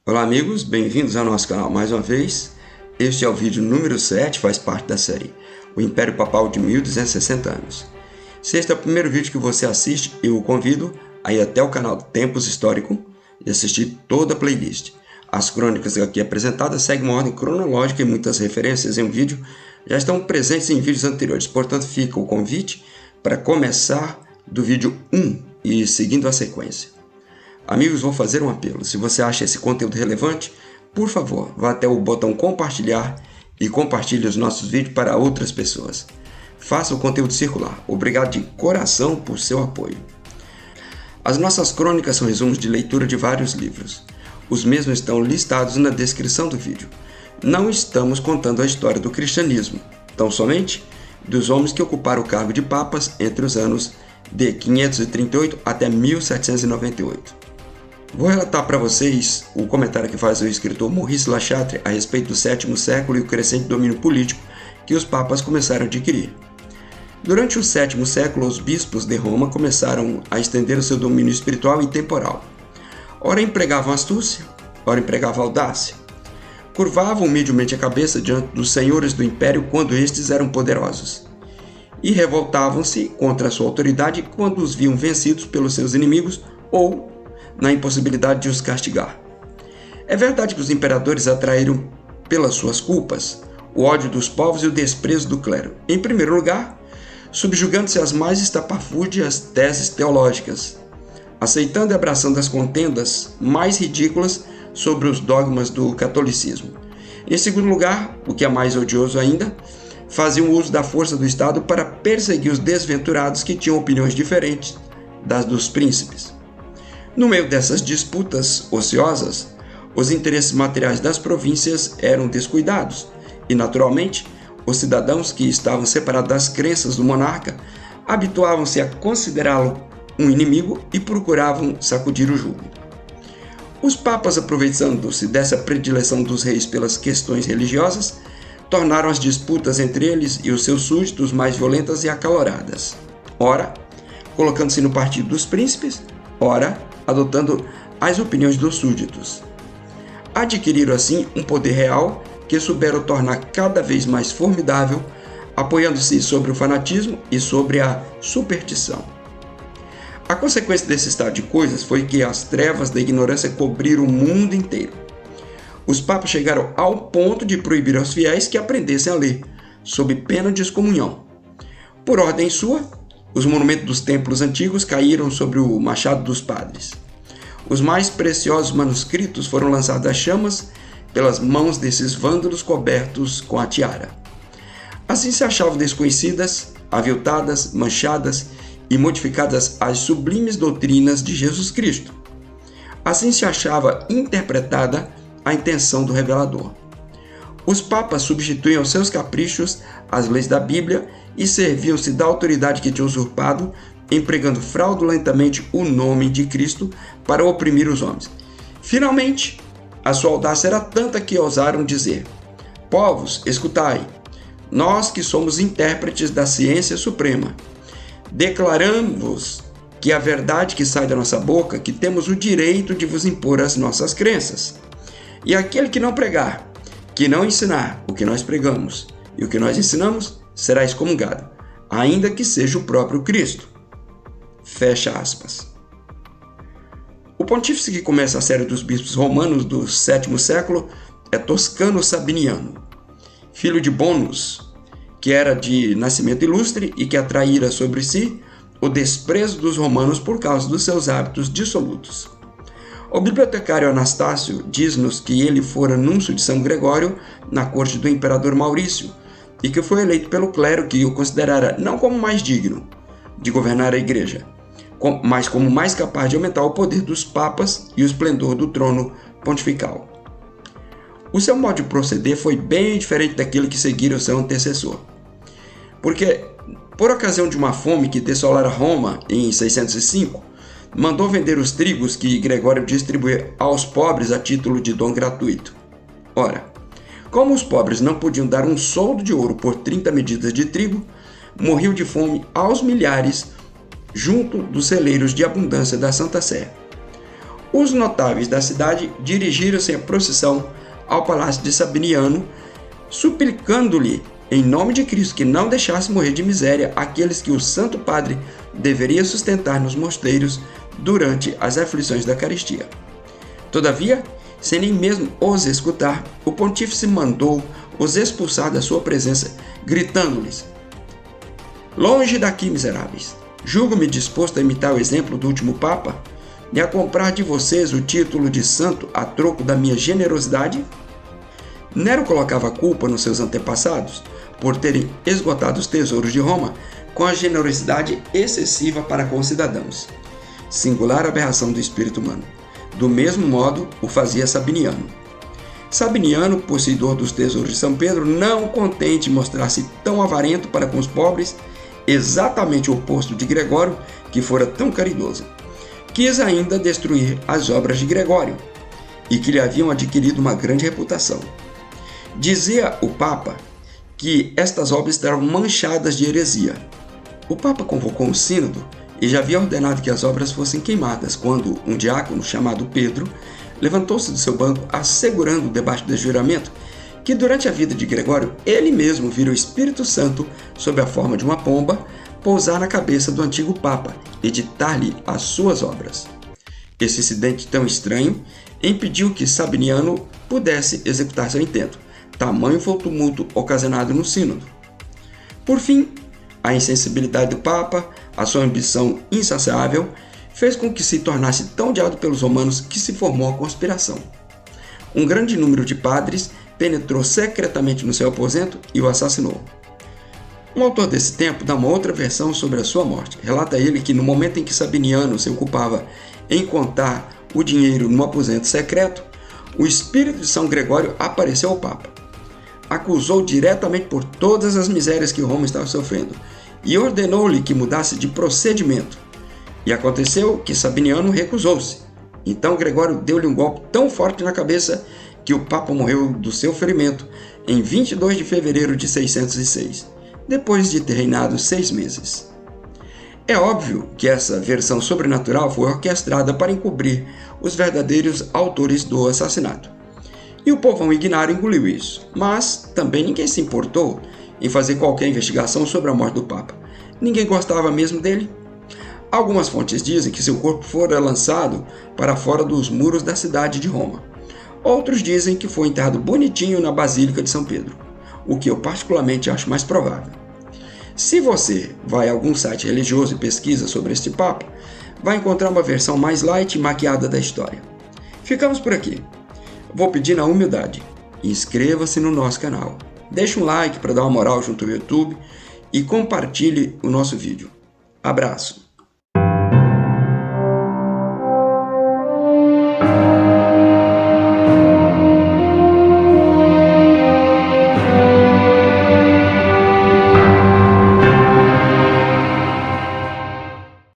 Olá amigos, bem-vindos ao nosso canal mais uma vez. Este é o vídeo número 7, faz parte da série O Império Papal de 1260 anos. Se este é o primeiro vídeo que você assiste, eu o convido a ir até o canal Tempos Histórico e assistir toda a playlist. As crônicas aqui apresentadas seguem uma ordem cronológica e muitas referências em um vídeo já estão presentes em vídeos anteriores. Portanto, fica o convite para começar do vídeo 1 e seguindo a sequência. Amigos, vou fazer um apelo. Se você acha esse conteúdo relevante, por favor, vá até o botão compartilhar e compartilhe os nossos vídeos para outras pessoas. Faça o conteúdo circular. Obrigado de coração por seu apoio. As nossas crônicas são resumos de leitura de vários livros. Os mesmos estão listados na descrição do vídeo. Não estamos contando a história do cristianismo, tão somente dos homens que ocuparam o cargo de papas entre os anos de 538 até 1798. Vou relatar para vocês o comentário que faz o escritor Maurice La Chatre a respeito do sétimo século e o crescente domínio político que os papas começaram a adquirir. Durante o sétimo século, os bispos de Roma começaram a estender o seu domínio espiritual e temporal. Ora empregavam astúcia, ora empregavam audácia. Curvavam humildemente a cabeça diante dos senhores do império quando estes eram poderosos. E revoltavam-se contra a sua autoridade quando os viam vencidos pelos seus inimigos ou na impossibilidade de os castigar. É verdade que os imperadores atraíram pelas suas culpas o ódio dos povos e o desprezo do clero, em primeiro lugar, subjugando-se às mais estapafúrdias teses teológicas, aceitando e abraçando as contendas mais ridículas sobre os dogmas do catolicismo. Em segundo lugar, o que é mais odioso ainda, faziam uso da força do Estado para perseguir os desventurados que tinham opiniões diferentes das dos príncipes. No meio dessas disputas ociosas, os interesses materiais das províncias eram descuidados e, naturalmente, os cidadãos que estavam separados das crenças do monarca habituavam-se a considerá-lo um inimigo e procuravam sacudir o jugo. Os papas, aproveitando-se dessa predileção dos reis pelas questões religiosas, tornaram as disputas entre eles e os seus súditos mais violentas e acaloradas, ora colocando-se no partido dos príncipes, ora adotando as opiniões dos súditos. Adquiriram assim um poder real que souberam tornar cada vez mais formidável, apoiando-se sobre o fanatismo e sobre a superstição. A consequência desse estado de coisas foi que as trevas da ignorância cobriram o mundo inteiro. Os papas chegaram ao ponto de proibir aos fiéis que aprendessem a ler, sob pena de excomunhão. Por ordem sua, os monumentos dos templos antigos caíram sobre o machado dos padres. Os mais preciosos manuscritos foram lançados às chamas pelas mãos desses vândalos cobertos com a tiara. Assim se achavam desconhecidas, aviltadas, manchadas e modificadas as sublimes doutrinas de Jesus Cristo. Assim se achava interpretada a intenção do revelador. Os papas substituíam aos seus caprichos as leis da Bíblia e serviam-se da autoridade que tinham usurpado, empregando fraudulentamente o nome de Cristo para oprimir os homens. Finalmente, a sua audácia era tanta que ousaram dizer: povos, escutai, nós que somos intérpretes da ciência suprema, declaramos que a verdade que sai da nossa boca, que temos o direito de vos impor as nossas crenças. E aquele que não pregar, que não ensinar o que nós pregamos e o que nós ensinamos, será excomungado, ainda que seja o próprio Cristo. Fecha aspas. O pontífice que começa a série dos bispos romanos do sétimo século é Toscano Sabiniano, filho de Bonus, que era de nascimento ilustre e que atraíra sobre si o desprezo dos romanos por causa dos seus hábitos dissolutos. O bibliotecário Anastácio diz-nos que ele fora núncio de São Gregório na corte do imperador Maurício e que foi eleito pelo clero, que o considerara não como mais digno de governar a igreja, mas como mais capaz de aumentar o poder dos papas e o esplendor do trono pontifical. O seu modo de proceder foi bem diferente daquilo que seguira o seu antecessor, porque, por ocasião de uma fome que dessolara Roma em 605, mandou vender os trigos que Gregório distribuía aos pobres a título de dom gratuito. Ora, como os pobres não podiam dar um soldo de ouro por 30 medidas de trigo, morriam de fome aos milhares junto dos celeiros de abundância da Santa Sé. Os notáveis da cidade dirigiram-se à procissão ao palácio de Sabiniano, suplicando-lhe, em nome de Cristo, que não deixasse morrer de miséria aqueles que o Santo Padre deveria sustentar nos mosteiros durante as aflições da carestia. Todavia, sem nem mesmo os escutar, o pontífice mandou os expulsar da sua presença, gritando-lhes: "Longe daqui, miseráveis! Julgo-me disposto a imitar o exemplo do último Papa e a comprar de vocês o título de santo a troco da minha generosidade?" Nero colocava a culpa nos seus antepassados por terem esgotado os tesouros de Roma com a generosidade excessiva para com os cidadãos. Singular aberração do espírito humano. Do mesmo modo o fazia Sabiniano. Sabiniano, possuidor dos tesouros de São Pedro, não contente em mostrar-se tão avarento para com os pobres, exatamente o oposto de Gregório, que fora tão caridoso, quis ainda destruir as obras de Gregório, e que lhe haviam adquirido uma grande reputação. Dizia o Papa que estas obras estavam manchadas de heresia. O Papa convocou um sínodo e já havia ordenado que as obras fossem queimadas, quando um diácono chamado Pedro levantou-se do seu banco, assegurando debaixo do juramento que durante a vida de Gregório ele mesmo vira o Espírito Santo sob a forma de uma pomba pousar na cabeça do antigo Papa e ditar-lhe as suas obras. Esse incidente tão estranho impediu que Sabiniano pudesse executar seu intento. Tamanho foi o tumulto ocasionado no sínodo. Por fim, a insensibilidade do Papa, a sua ambição insaciável, fez com que se tornasse tão odiado pelos romanos que se formou a conspiração. Um grande número de padres penetrou secretamente no seu aposento e o assassinou. Um autor desse tempo dá uma outra versão sobre a sua morte. Relata ele que no momento em que Sabiniano se ocupava em contar o dinheiro no aposento secreto, o espírito de São Gregório apareceu ao Papa. Acusou diretamente por todas as misérias que Roma estava sofrendo e ordenou-lhe que mudasse de procedimento. E aconteceu que Sabiniano recusou-se. Então Gregório deu-lhe um golpe tão forte na cabeça que o Papa morreu do seu ferimento em 22 de fevereiro de 606, depois de ter reinado 6 meses. É óbvio que essa versão sobrenatural foi orquestrada para encobrir os verdadeiros autores do assassinato. E o povão ignário engoliu isso, mas também ninguém se importou em fazer qualquer investigação sobre a morte do Papa. Ninguém gostava mesmo dele. Algumas fontes dizem que seu corpo fora lançado para fora dos muros da cidade de Roma. Outros dizem que foi enterrado bonitinho na Basílica de São Pedro, o que eu particularmente acho mais provável. Se você vai a algum site religioso e pesquisa sobre este Papa, vai encontrar uma versão mais light e maquiada da história. Ficamos por aqui. Vou pedir na humildade, inscreva-se no nosso canal, deixe um like para dar uma moral junto ao YouTube e compartilhe o nosso vídeo. Abraço!